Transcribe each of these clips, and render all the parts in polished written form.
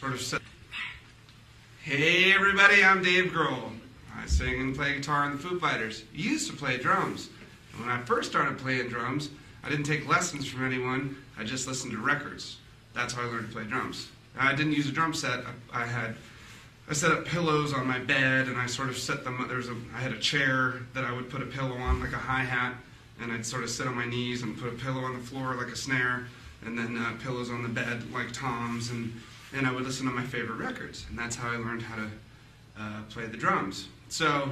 sort of said, "Hey everybody, I'm Dave Grohl. I sing and play guitar in the Foo Fighters. Used to play drums. And when I first started playing drums, I didn't take lessons from anyone. I just listened to records. That's how I learned to play drums. I didn't use a drum set. I set up pillows on my bed, and I sort of set them. I had a chair that I would put a pillow on, like a hi-hat, and I'd sort of sit on my knees and put a pillow on the floor like a snare, and then pillows on the bed like toms, and I would listen to my favorite records, and that's how I learned how to play the drums. So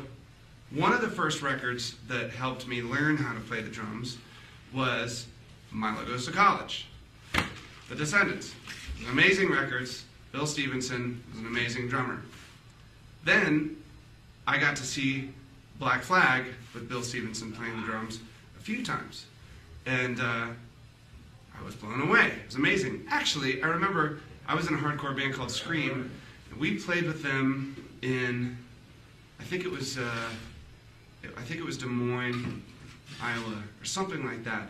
one of the first records that helped me learn how to play the drums was Milo Goes to College, The Descendants. Amazing records. Bill Stevenson was an amazing drummer. Then I got to see Black Flag with Bill Stevenson playing the drums a few times, and I was blown away. It was amazing. Actually, I remember I was in a hardcore band called Scream, and we played with them in, I think it was Des Moines, Iowa, or something like that.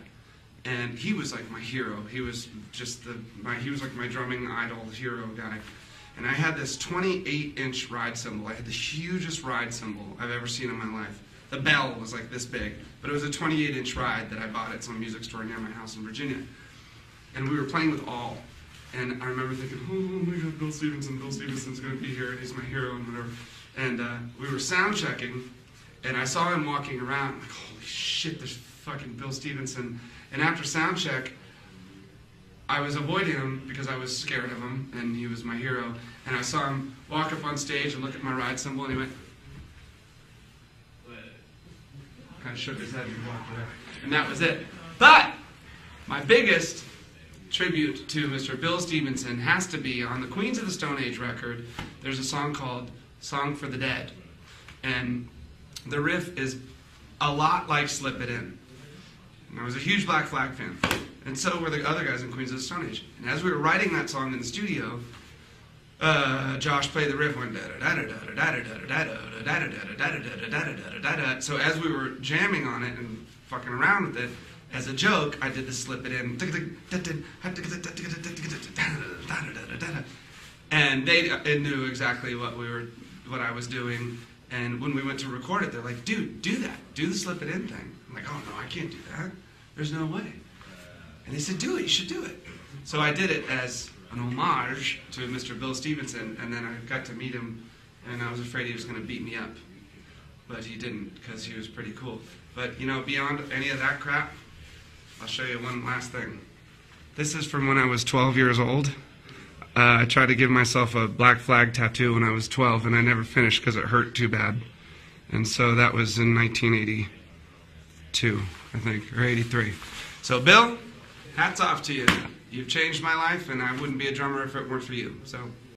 And he was like my hero. He was just he was like my drumming idol, hero guy. And I had this 28-inch ride cymbal. I had the hugest ride cymbal I've ever seen in my life. The bell was like this big, but it was a 28-inch ride that I bought at some music store near my house in Virginia. And we were playing with All. And I remember thinking, oh my God, Bill Stevenson's going to be here, and he's my hero and whatever. And we were sound checking, and I saw him walking around. I'm like, holy shit, there's fucking Bill Stevenson. And after sound check, I was avoiding him because I was scared of him, and he was my hero. And I saw him walk up on stage and look at my ride cymbal, and he went, kind of shook his head and walked away. And that was it. But my biggest tribute to Mr. Bill Stevenson has to be on the Queens of the Stone Age record. There's a song called Song for the Dead. And the riff is a lot like Slip It In. And I was a huge Black Flag fan. And so were the other guys in Queens of the Stone Age. And as we were writing that song in the studio, Josh played the riff one. So as we were jamming on it and fucking around with it, as a joke, I did the Slip It In. And they knew exactly what I was doing. And when we went to record it, they're like, dude, do that. Do the Slip It In thing. I'm like, oh no, I can't do that. There's no way. And they said, do it, you should do it. So I did it as an homage to Mr. Bill Stevenson, and then I got to meet him, and I was afraid he was going to beat me up. But he didn't, because he was pretty cool. But, you know, beyond any of that crap, I'll show you one last thing. This is from when I was 12 years old. I tried to give myself a Black Flag tattoo when I was 12, and I never finished because it hurt too bad. And so that was in 1982, I think, or 83. So, Bill, hats off to you. You've changed my life, and I wouldn't be a drummer if it weren't for you. So.